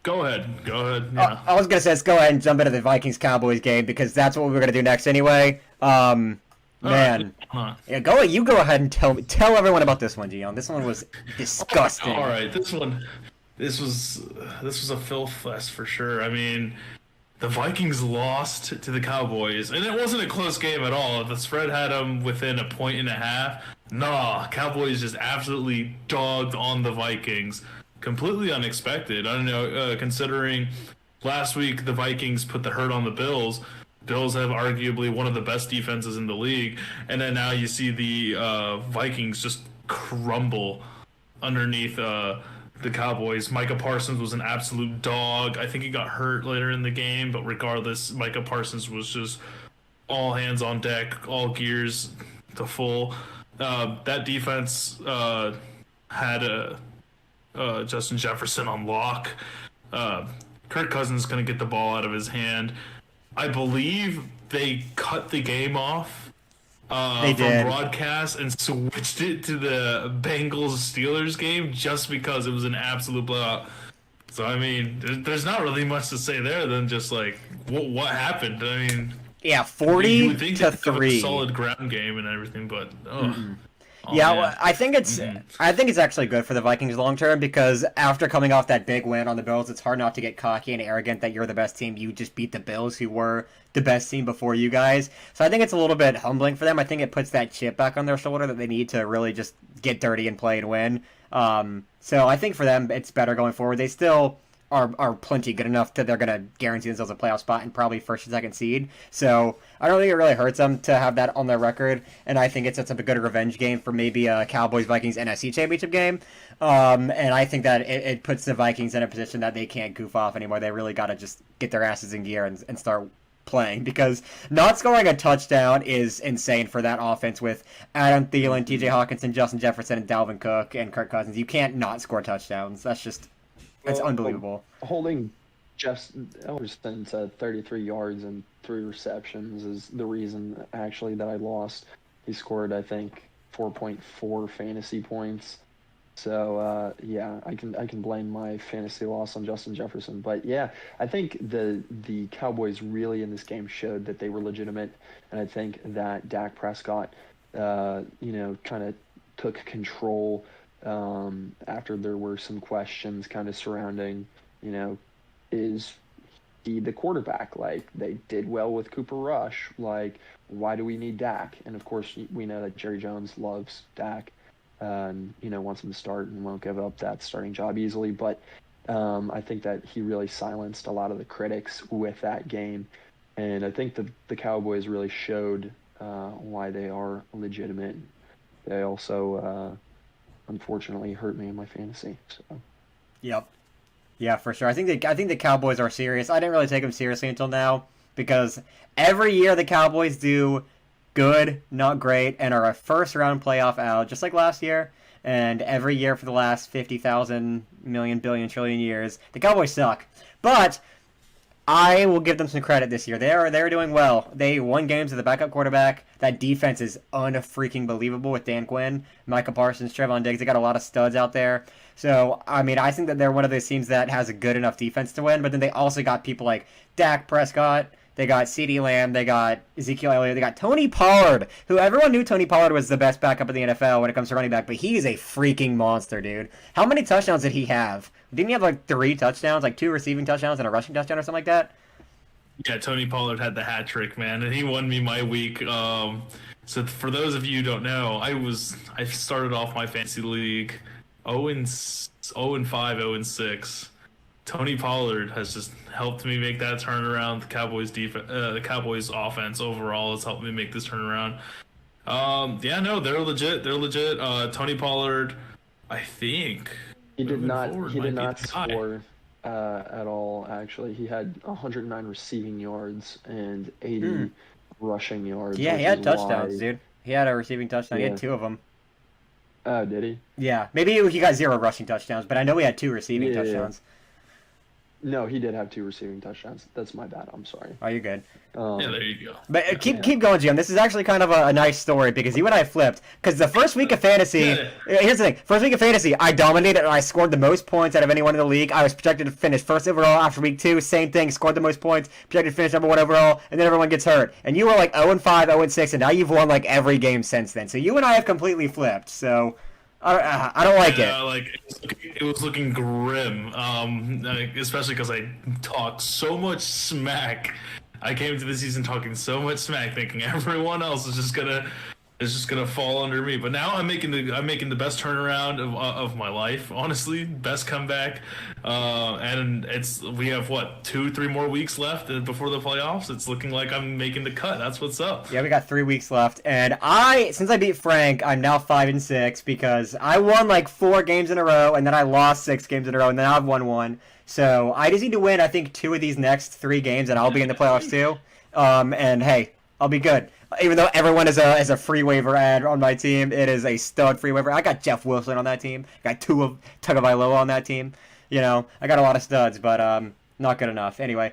Go ahead. Go ahead. Yeah. I was gonna say let's go ahead and jump into the Vikings Cowboys game because that's what we were gonna do next anyway. All right. Man, Huh. yeah, you go ahead and tell everyone about this one, Gion. This one was All disgusting. right. This was a filth fest for sure. I mean, the Vikings lost to the Cowboys, and it wasn't a close game at all. The spread had them within a point and a half. Nah, Cowboys just absolutely dogged on the Vikings. Completely unexpected. I don't know, considering last week the Vikings put the hurt on the Bills. Bills have arguably one of the best defenses in the league, and then now you see the Vikings just crumble underneath the Cowboys. Micah Parsons was an absolute dog. I think he got hurt later in the game, but regardless, Micah Parsons was just all hands on deck, all gears to full. That defense had Justin Jefferson on lock. Kirk Cousins is going to get the ball out of his hand. I believe they cut the game off They from did. broadcast and switched it to the Bengals Steelers game just because it was an absolute blowout. So I mean, there's not really much to say there than just like what happened. I mean, Yeah, you 40 would think to they have a 3. solid ground game and everything, but oh Yeah, man. well, I think it's actually good for the Vikings long term because after coming off that big win on the Bills, it's hard not to get cocky and arrogant that you're the best team. You just beat the Bills, who were the best team before you guys. So I think it's a little bit humbling for them. I think it puts that chip back on their shoulder that they need to really just get dirty and play and win. So I think for them, it's better going forward. They still are plenty good enough that they're going to guarantee themselves a playoff spot and probably first and second seed. So I don't think it really hurts them to have that on their record, and I think it sets up a good revenge game for maybe a Cowboys Vikings NFC Championship game. And I think that it puts the Vikings in a position that they can't goof off anymore. They really got to just get their asses in gear and start playing because not scoring a touchdown is insane for that offense with Adam Thielen, TJ Hawkinson, Justin Jefferson, and Dalvin Cook and Kirk Cousins. You can't not score touchdowns. That's unbelievable. Holding Jeff Ellerson to 33 yards and 3 receptions is the reason actually that I lost. He scored, I think, 4.4 fantasy points. So yeah, I can blame my fantasy loss on Justin Jefferson. But yeah, I think the Cowboys really in this game showed that they were legitimate, and I think that Dak Prescott, kind of took control after there were some questions kind of surrounding, is he the quarterback? Like, they did well with Cooper Rush. Like, why do we need Dak? And of course, we know that Jerry Jones loves Dak. Wants him to start and won't give up that starting job easily. But I think that he really silenced a lot of the critics with that game. And I think the Cowboys really showed why they are legitimate. They also, unfortunately, hurt me in my fantasy. So. Yep. Yeah, for sure. I think the Cowboys are serious. I didn't really take them seriously until now because every year the Cowboys do good, not great, and are a first round playoff out, just like last year. And every year for the last 50,000 million, billion, trillion years, the Cowboys suck. But I will give them some credit this year. They're doing well. They won games with the backup quarterback. That defense is unfreaking believable with Dan Quinn, Micah Parsons, Trevon Diggs. They got a lot of studs out there. So I mean, I think that they're one of those teams that has a good enough defense to win. But then they also got people like Dak Prescott. They got CeeDee Lamb. They got Ezekiel Elliott. They got Tony Pollard, who everyone knew Tony Pollard was the best backup in the NFL when it comes to running back, but he is a freaking monster, dude. How many touchdowns did he have? Didn't he have like 3 touchdowns, like 2 receiving touchdowns and a rushing touchdown or something like that? Yeah, Tony Pollard had the hat trick, man, and he won me my week. So for those of you who don't know, I started off my fantasy league 0-5, 0-6. Tony Pollard has just helped me make that turnaround. The Cowboys offense overall has helped me make this turnaround. Yeah, no, they're legit. They're legit. Tony Pollard, I think He did moving not. forward He might did be not the guy. score at all. Actually, he had 109 receiving yards and 80 rushing yards. Yeah, he which had is touchdowns, why. dude. He had a receiving touchdown. He Yeah. had 2 of them. Oh, did he? Yeah, maybe he got 0 rushing touchdowns, but I know he had 2 receiving Yeah. touchdowns. No, he did have 2 receiving touchdowns. That's my bad. I'm sorry. Oh, you're good. Yeah, there you go. But keep going, Jim. This is actually kind of a nice story because you and I flipped. Because the first week of fantasy, here's the thing: first week of fantasy, I dominated and I scored the most points out of anyone in the league. I was projected to finish first overall after week 2. Same thing, scored the most points, projected to finish number 1 overall, and then everyone gets hurt. And you were like 0-5, 0-6, and now you've won like every game since then. So you and I have completely flipped. So I don't like it. Like it was looking grim, especially because I talked so much smack. I came to the season talking so much smack, thinking everyone else is just gonna fall under me. But now I'm making the best turnaround of my life. Honestly, best comeback. And we have what 2-3 more weeks left before the playoffs. It's looking like I'm making the cut. That's what's up. Yeah, we got 3 weeks left, and since I beat Frank, I'm now 5-6 because I won like 4 games in a row, and then I lost 6 games in a row, and then I've won 1. So I just need to win, I think, 2 of these next 3 games, and I'll be in the playoffs too. And hey, I'll be good. Even though everyone is a free waiver ad on my team, it is a stud free waiver. I got Jeff Wilson on that team. I got Tagovailoa on that team. You know, I got a lot of studs, but not good enough. Anyway,